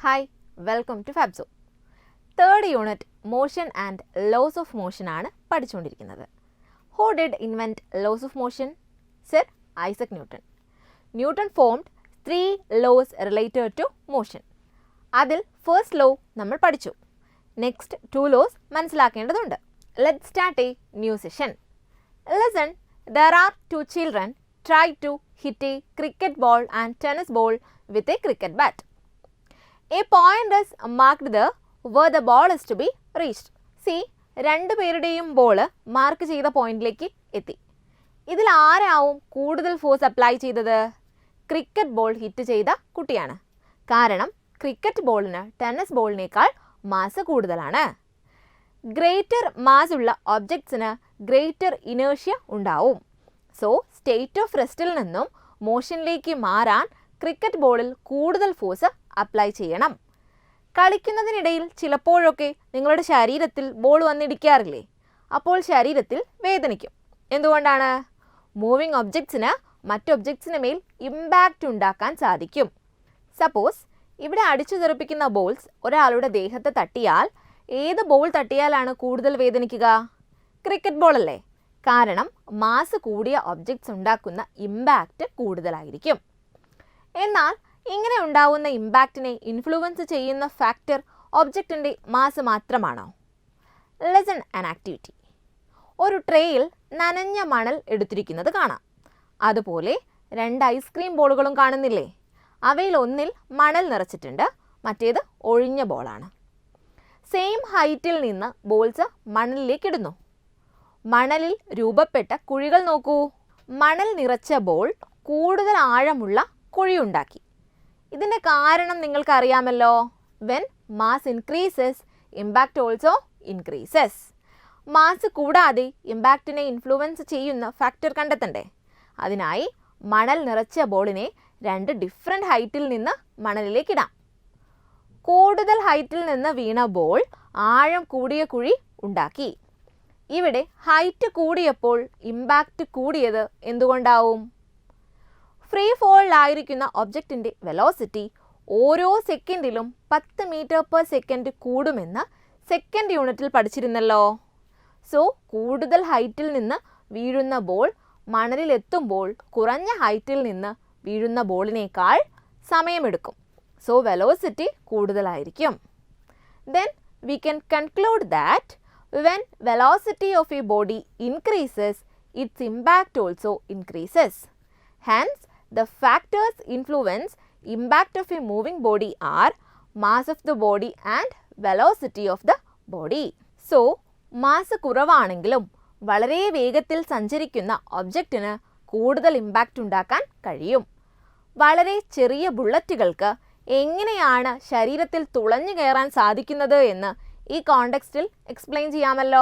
Hi, welcome to Fabzo. Third unit, motion and laws of motion ആണ് പഠിച്ചുകൊണ്ടിരിക്കുന്നത്. Who did invent laws of motion? Sir Isaac Newton. Newton formed 3 laws related to motion. അതിൽ first law നമ്മൾ പഠിച്ചു. Next 2 laws മനസ്സിലാക്കേണ്ടതുണ്ട്. Let's start a new session. Listen, there are 2 children try to hit a cricket ball and tennis ball with a cricket bat. A point is marked there where the ball is to be reached. See, രണ്ട് പേരുടെയും ball mark ചെയ്ത പോയിന്റിലേക്ക് എത്തി. ഇതിൽ ആരാവും കൂടുതൽ force apply ചെയ്തത്? Cricket ball hit ചെയ്ത കുട്ടിയാണ്. കാരണം ക്രിക്കറ്റ് ബോളിന് ടെന്നീസ് ബോളിനേക്കാൾ മാസ് കൂടുതലാണ്. ഗ്രേറ്റർ മാസ് ഉള്ള ഒബ്ജക്ട്സിന് ഗ്രേറ്റർ ഇനേർഷ്യ ഉണ്ടാവും. സോ സ്റ്റേറ്റ് ഓഫ് റെസ്റ്റിൽ നിന്നും മോഷനിലേക്ക് മാറാൻ ക്രിക്കറ്റ് ബോളിൽ കൂടുതൽ ഫോഴ്സ് അപ്ലൈ ചെയ്യണം. കളിക്കുന്നതിനിടയിൽ ചിലപ്പോഴൊക്കെ നിങ്ങളുടെ ശരീരത്തിൽ ബോൾ വന്നിടിക്കാറില്ലേ? അപ്പോൾ ശരീരത്തിൽ വേദനിക്കും. എന്തുകൊണ്ടാണ്? മൂവിങ് ഒബ്ജക്ട്സിന് മറ്റ് ഒബ്ജക്ട്സിന് മേൽ ഇമ്പാക്റ്റ് ഉണ്ടാക്കാൻ സാധിക്കും. സപ്പോസ് ഇവിടെ അടിച്ചു തെറിപ്പിക്കുന്ന ബോൾസ് ഒരാളുടെ ദേഹത്ത് തട്ടിയാൽ ഏത് ബോൾ തട്ടിയാലാണ് കൂടുതൽ വേദനിക്കുക? ക്രിക്കറ്റ് ബോൾ അല്ലേ? കാരണം മാസ് കൂടിയ ഒബ്ജക്ട്സ് ഉണ്ടാക്കുന്ന ഇമ്പാക്റ്റ് കൂടുതലായിരിക്കും. എന്നാൽ ഇങ്ങനെ ഉണ്ടാവുന്ന ഇമ്പാക്റ്റിനെ ഇൻഫ്ലുവൻസ് ചെയ്യുന്ന ഫാക്ടർ ഒബ്ജക്റ്റിൻ്റെ മാസ് മാത്രമാണോ? Lesson and activity. ഒരു ട്രേയിൽ നനഞ്ഞ മണൽ എടുത്തിരിക്കുന്നത് കാണാം. അതുപോലെ 2 ഐസ്ക്രീം ബോളുകളും കാണുന്നില്ലേ? അവയിൽ ഒന്നിൽ മണൽ നിറച്ചിട്ടുണ്ട്, മറ്റേത് ഒഴിഞ്ഞ ബോളാണ്. സെയിം ഹൈറ്റിൽ നിന്ന് ബോൾസ് മണലിലേക്ക് ഇടുന്നു. മണലിൽ രൂപപ്പെട്ട കുഴികൾ നോക്കൂ. മണൽ നിറച്ച ബോൾ കൂടുതൽ ആഴമുള്ള കുഴിയുണ്ടാക്കി. ഇതിൻ്റെ കാരണം നിങ്ങൾക്കറിയാമല്ലോ. When mass increases impact also increases. Mass കൂടാതെ ഇമ്പാക്റ്റിനെ ഇൻഫ്ലുവൻസ് ചെയ്യുന്ന ഫാക്ടർ കണ്ടെത്തണ്ടേ? അതിനായി മണൽ നിറച്ച ബോളിനെ 2 ഡിഫറെൻറ്റ് ഹൈറ്റിൽ നിന്ന് മണലിലേക്കിടാം. കൂടുതൽ ഹൈറ്റിൽ നിന്ന് വീണ ബോൾ ആഴം കൂടിയ കുഴി ഉണ്ടാക്കി. ഇവിടെ ഹൈറ്റ് കൂടിയപ്പോൾ ഇമ്പാക്റ്റ് കൂടിയത് എന്തുകൊണ്ടാവും? ഫ്രീ ഫോളിലായിരിക്കുന്ന ഒബ്ജക്റ്റിൻ്റെ വെലോസിറ്റി ഓരോ സെക്കൻഡിലും 10 മീറ്റർ പെർ സെക്കൻഡ് കൂടുമെന്ന് സെക്കൻഡ് യൂണിറ്റിൽ പഠിച്ചിരുന്നല്ലോ. സോ കൂടുതൽ ഹൈറ്റിൽ നിന്ന് വീഴുന്ന ബോൾ മണലിലെത്തുമ്പോൾ കുറഞ്ഞ ഹൈറ്റിൽ നിന്ന് വീഴുന്ന ബോളിനേക്കാൾ സമയമെടുക്കും. സോ വെലോസിറ്റി കൂടുതലായിരിക്കും. Then we can conclude that when velocity of a body increases, its impact also increases. Hence, the factors influence impact of a moving body are mass of the body and velocity of the body. So, mass കുറവാണെങ്കിലും വളരെ വേഗത്തിൽ സഞ്ചരിക്കുന്ന ഒബ്ജക്റ്റിന് കൂടുതൽ impact ഉണ്ടാക്കാൻ കഴിയും. വളരെ ചെറിയ ബുള്ളറ്റുകൾക്ക് എങ്ങനെയാണ് ശരീരത്തിൽ തുളഞ്ഞു കയറാൻ സാധിക്കുന്നത് എന്ന് ഈ കോണ്ടെക്സ്റ്റിൽ എക്സ്പ്ലെയിൻ ചെയ്യാമല്ലോ.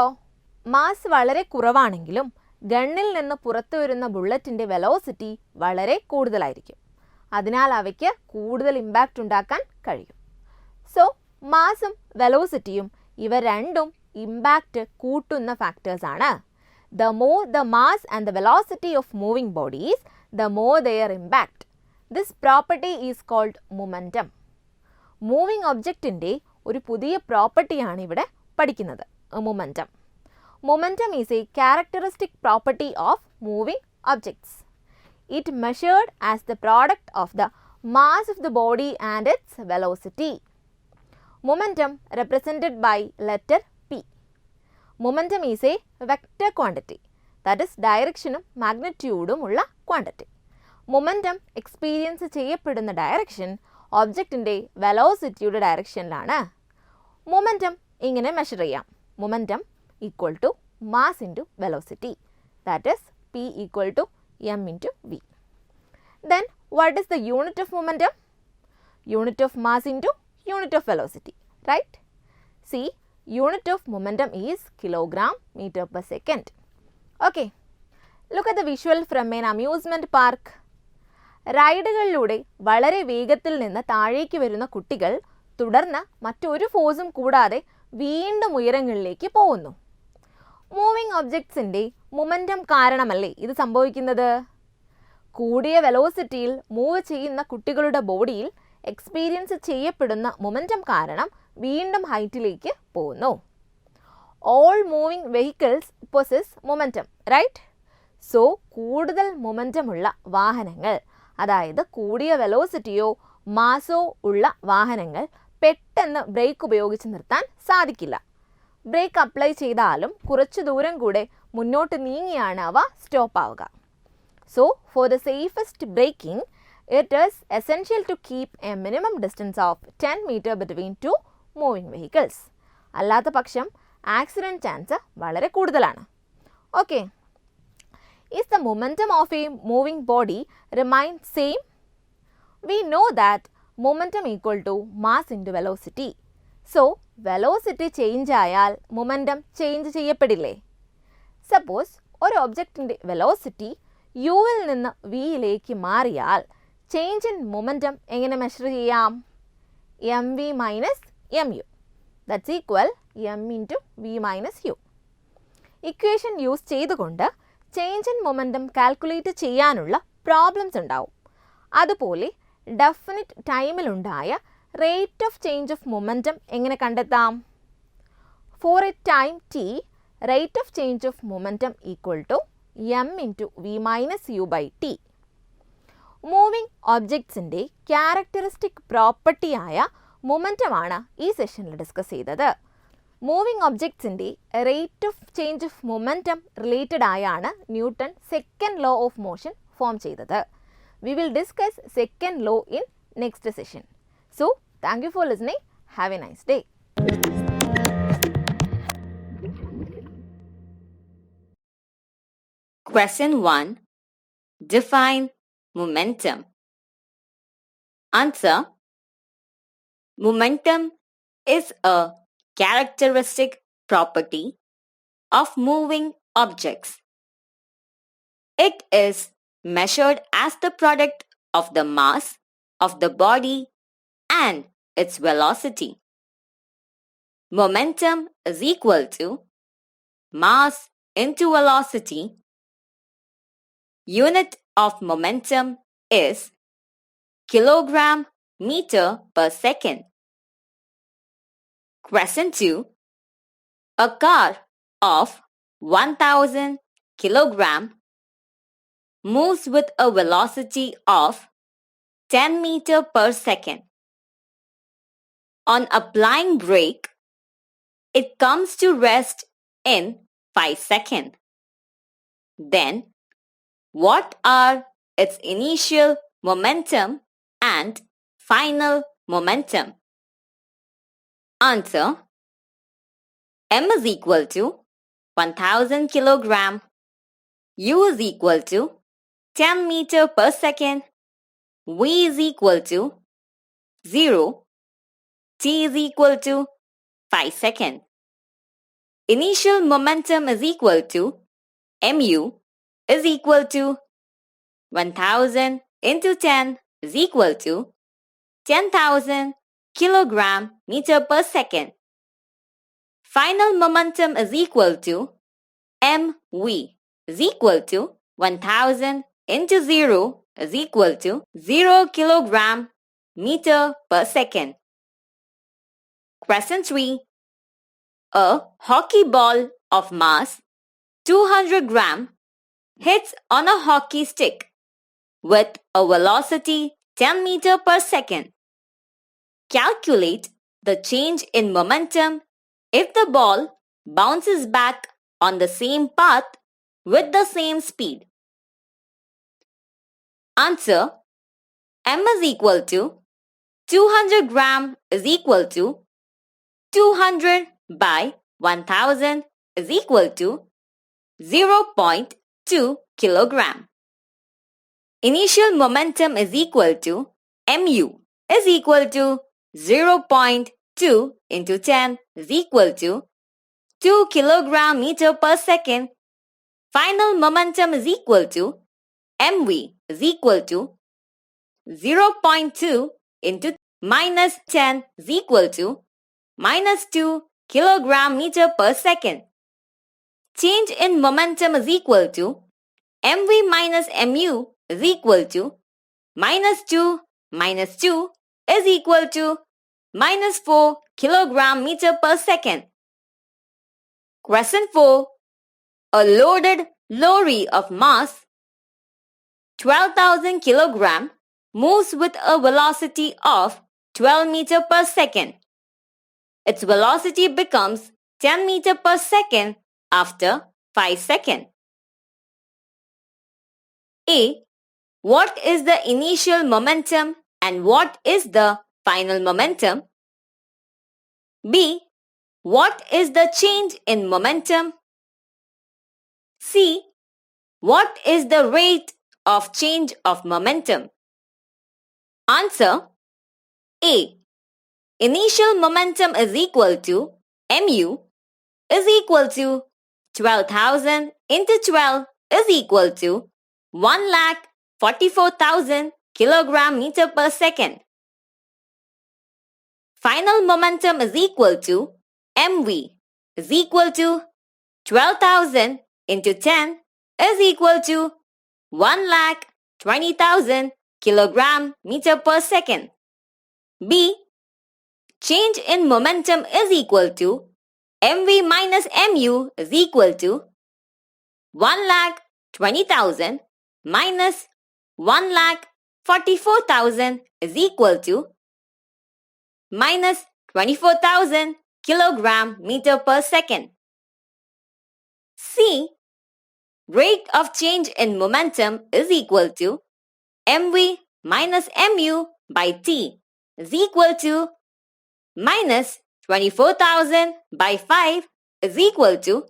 മാസ് വളരെ കുറവാണെങ്കിലും ഗണ്ണിൽ നിന്ന് പുറത്തു വരുന്ന ബുള്ളറ്റിൻ്റെ വെലോസിറ്റി വളരെ കൂടുതലായിരിക്കും. അതിനാൽ അവയ്ക്ക് കൂടുതൽ ഇമ്പാക്റ്റ് ഉണ്ടാക്കാൻ കഴിയും. സോ മാസും വെലോസിറ്റിയും ഇവ രണ്ടും ഇമ്പാക്റ്റ് കൂട്ടുന്ന ഫാക്ടേഴ്സാണ്. The more the mass and the velocity of moving bodies, the more their impact. This property is called momentum. Moving ഒബ്ജക്റ്റിൻ്റെ ഒരു പുതിയ പ്രോപ്പർട്ടിയാണ് ഇവിടെ പഠിക്കുന്നത്, momentum. Momentum is a characteristic property of moving objects. It measured as the product of the mass of the body and its velocity. Momentum represented by letter P. Momentum is a vector quantity, that is ഡയറക്ഷനും മാഗ്നിറ്റ്യൂഡും ഉള്ള quantity. Momentum experience ചെയ്യപ്പെടുന്ന direction ഒബ്ജക്റ്റിൻ്റെ വെലോസിറ്റിയുടെ ഡയറക്ഷനിലാണ്. Momentum ഇങ്ങനെ measure ചെയ്യാം. Momentum equal to mass into velocity, that is P equal to M into V. Then what is the unit of momentum? Unit of mass into unit of velocity, right? See, unit of momentum is kilogram metre per second. Okay, look at the visual from an amusement park. റൈഡുകളിലൂടെ വളരെ വേഗത്തിൽ നിന്ന് താഴേക്ക് വരുന്ന കുട്ടികൾ തുടർന്ന് മറ്റൊരു ഫോഴ്സും കൂടാതെ വീണ്ടും ഉയരങ്ങളിലേക്ക് പോകുന്നു. മൂവിങ് ഒബ്ജക്ട്സിൻ്റെ മൊമെൻറ്റം കാരണമല്ലേ ഇത് സംഭവിക്കുന്നത്? കൂടിയ വെലോസിറ്റിയിൽ മൂവ് ചെയ്യുന്ന കുട്ടികളുടെ ബോഡിയിൽ എക്സ്പീരിയൻസ് ചെയ്യപ്പെടുന്ന മൊമെൻറ്റം കാരണം വീണ്ടും ഹൈറ്റിലേക്ക് പോകുന്നു. All moving vehicles possess momentum, right? So കൂടുതൽ മൊമെൻറ്റമുള്ള വാഹനങ്ങൾ, അതായത് കൂടിയ വെലോസിറ്റിയോ മാസോ ഉള്ള വാഹനങ്ങൾ പെട്ടെന്ന് ബ്രേക്ക് ഉപയോഗിച്ച് നിർത്താൻ സാധിക്കില്ല. ബ്രേക്ക് അപ്ലൈ ചെയ്താലും കുറച്ചു ദൂരം കൂടെ മുന്നോട്ട് നീങ്ങിയാണ് അവ സ്റ്റോപ്പ് ആവുക. So for the safest braking it is essential to keep a minimum distance of 10 metre between two moving vehicles. അല്ലാത്ത പക്ഷം ആക്സിഡൻറ്റ് ചാൻസ് വളരെ കൂടുതലാണ്. Okay, is the momentum of a moving body remain same? We know that momentum equal to mass into velocity. So, velocity change ആയാൽ momentum change ചെയ്യപ്പെടില്ലേ? Suppose ഒരു ഒബ്ജക്റ്റിൻ്റെ velocity യുവിൽ നിന്ന് വിയിലേക്ക് മാറിയാൽ ചേഞ്ച് ഇൻ മൊമെൻറ്റം എങ്ങനെ മെഷർ ചെയ്യാം? M V minus M U, that's equal M into V minus U. Equation use ചെയ്തുകൊണ്ട് ചേഞ്ച് ഇൻ മൊമെൻറ്റം കാൽക്കുലേറ്റ് ചെയ്യാനുള്ള പ്രോബ്ലംസ് ഉണ്ടാവും. അതുപോലെ ഡെഫിനിറ്റ് ടൈമിലുണ്ടായ rate of change of momentum എങ്ങനെ കണ്ടെത്താം? For a time T, rate of change of momentum equal to M into V minus U by T. Moving ഒബ്ജക്ട്സിൻ്റെ characteristic പ്രോപ്പർട്ടിയായ മൊമെൻറ്റമാണ് ഈ സെഷനിൽ ഡിസ്കസ് ചെയ്തത്. മൂവിങ് ഒബ്ജക്ട്സിൻ്റെ rate of change of momentum related ആയാണ് Newton second law of motion form ചെയ്തത്. We will discuss second law in next session. So, thank you for listening. Have a nice day. Question 1. Define momentum. Answer. Momentum is a characteristic property of moving objects. It is measured as the product of the mass of the body and its velocity. Momentum is equal to mass into velocity. Unit of momentum is kilogram meter per second. Question 2. A car of 1000 kilogram moves with a velocity of 10 meter per second. On applying brake, it comes to rest in 5 seconds. Then, what are its initial momentum and final momentum? Answer. M is equal to 1000 kilogram, U is equal to 10 meter per second, V is equal to 0, T is equal to 5 seconds. Initial momentum is equal to mu is equal to 1000 into 10 is equal to 10,000 kilogram meter per second. Final momentum is equal to mv is equal to 1000 into 0 is equal to 0 kilogram meter per second. Question 3. A hockey ball of mass 200 gram hits on a hockey stick with a velocity 10 meter per second. Calculate the change in momentum if the ball bounces back on the same path with the same speed. Answer. M is equal to 200 gram is equal to 200 by 1000 is equal to 0.2 kilogram. Initial momentum is equal to mu is equal to 0.2 into 10 is equal to 2 kilogram meter per second. Final momentum is equal to mv is equal to 0.2 into minus 10 is equal to minus 2 kilogram meter per second. Change in momentum is equal to mv minus mu is equal to minus 2 minus 2 is equal to minus 4 kilogram meter per second. Question 4. A loaded lorry of mass 12,000 kilogram moves with a velocity of 12 meter per second. Its velocity becomes 10 meter per second after 5 seconds. A. What is the initial momentum and what is the final momentum? B. What is the change in momentum? C. What is the rate of change of momentum? Answer. A. Initial momentum is equal to mu is equal to 12,000 into 12 is equal to 1,44,000 kilogram meter per second. Final momentum is equal to mv is equal to 12,000 into 10 is equal to 1,20,000 kilogram meter per second. B. Change in momentum is equal to mv minus mu is equal to 1,20,000 minus 1,44,000 is equal to minus 24,000 kilogram meter per second. C. Rate of change in momentum is equal to mv minus mu by t is equal to minus 24,000 by 5 is equal to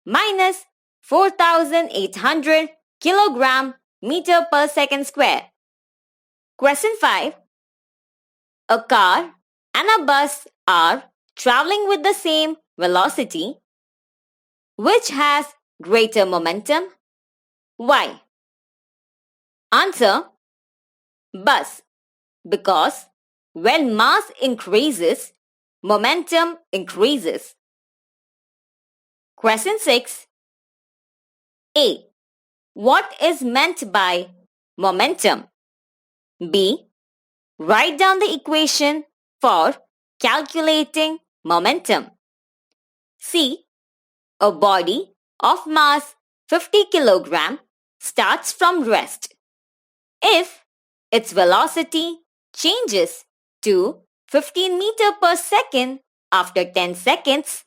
minus 4,800 kilogram meter per second square. Question 5. A car and a bus are traveling with the same velocity. Which has greater momentum? Why? Answer. Bus. Because when mass increases, momentum increases. Question 6. A. What is meant by momentum? B. Write down the equation for calculating momentum. C. A body of mass 50 kg starts from rest. If its velocity changes to 15 meter per second after 10 seconds,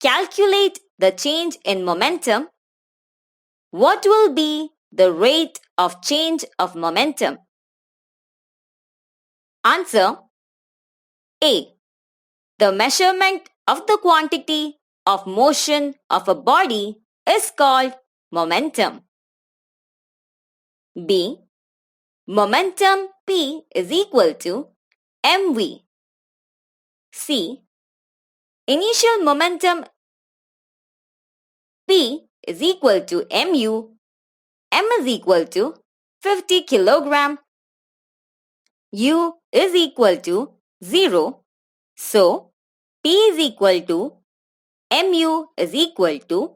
calculate the change in momentum. What will be the rate of change of momentum? Answer. A. The measurement of the quantity of motion of a body is called momentum. B. Momentum P is equal to mv. C. Initial momentum P is equal to mu. M is equal to 50 kilogram. U is equal to 0. So, P is equal to mu is equal to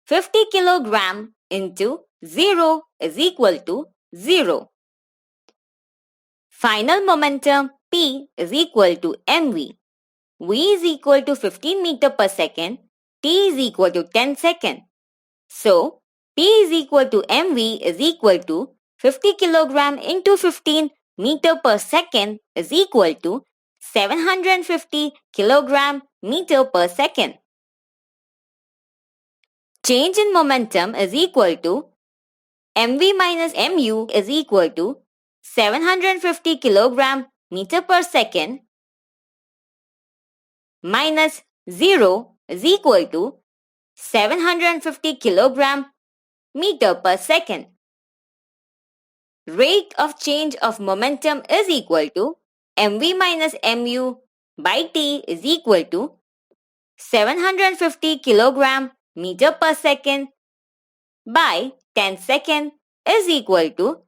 50 kilogram into 0 is equal to 0. Final momentum P is equal to mv. V is equal to 15 meter per second. T is equal to 10 seconds. So, P is equal to mv is equal to 50 kilogram into 15 meter per second is equal to 750 kilogram meter per second. Change in momentum is equal to mv minus mu is equal to 750 kilogram meter per second minus 0 is equal to 750 kilogram meter per second. Rate of change of momentum is equal to mv minus mu by t is equal to 750 kilogram meter per second by 10 seconds is equal to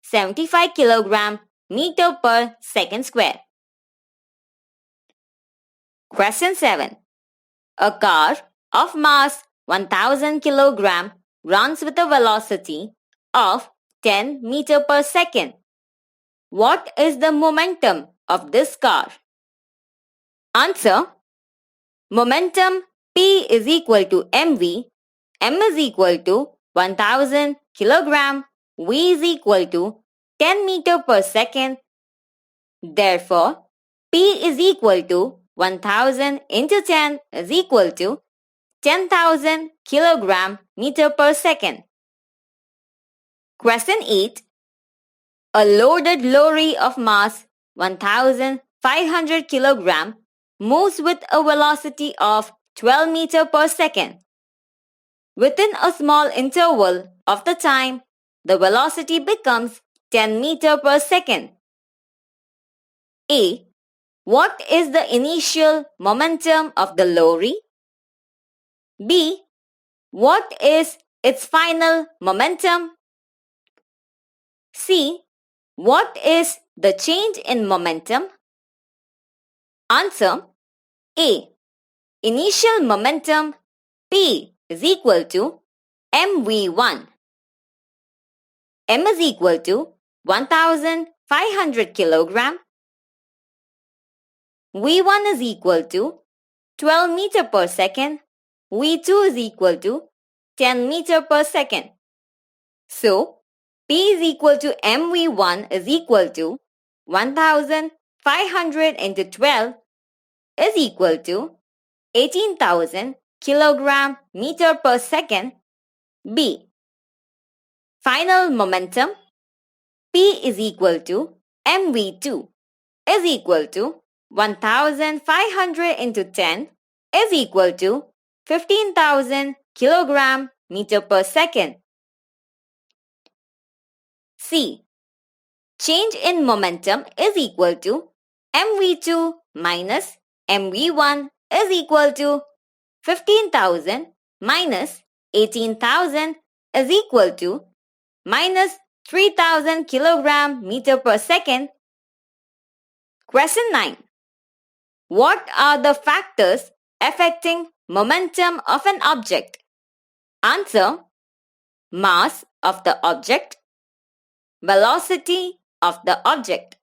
75 kilogram meter per second square. Question 7. A car of mass 1000 kilogram runs with a velocity of 10 meter per second. What is the momentum of this car? Answer. Momentum P is equal to mv. M is equal to 1000 kilogram. V is equal to 10 meter per second. Therefore, P is equal to 1000 into 10 is equal to 10,000 kilogram meter per second. Question 8. A loaded lorry of mass 1500 kilogram moves with a velocity of 12 meter per second. Within a small interval of the time, the velocity becomes 10 meter per second. A. What is the initial momentum of the lorry? B. What is its final momentum? C. What is the change in momentum? Answer. A. Initial momentum P is equal to mv1. M is equal to 1500 kilogram. V1 is equal to 12 meter per second. V2 is equal to 10 meter per second. So, P is equal to mv1 is equal to 1500 into 12 is equal to 18,000 kilogram meter per second. B. Final momentum P is equal to mv2 is equal to 1500 into 10 is equal to 15,000 kilogram meter per second. C. Change in momentum is equal to mv2 minus mv1 is equal to 15,000 minus 18,000 is equal to minus 3,000 kilogram meter per second. Question 9. What are the factors affecting momentum of an object? Answer. Mass of the object, velocity of the object.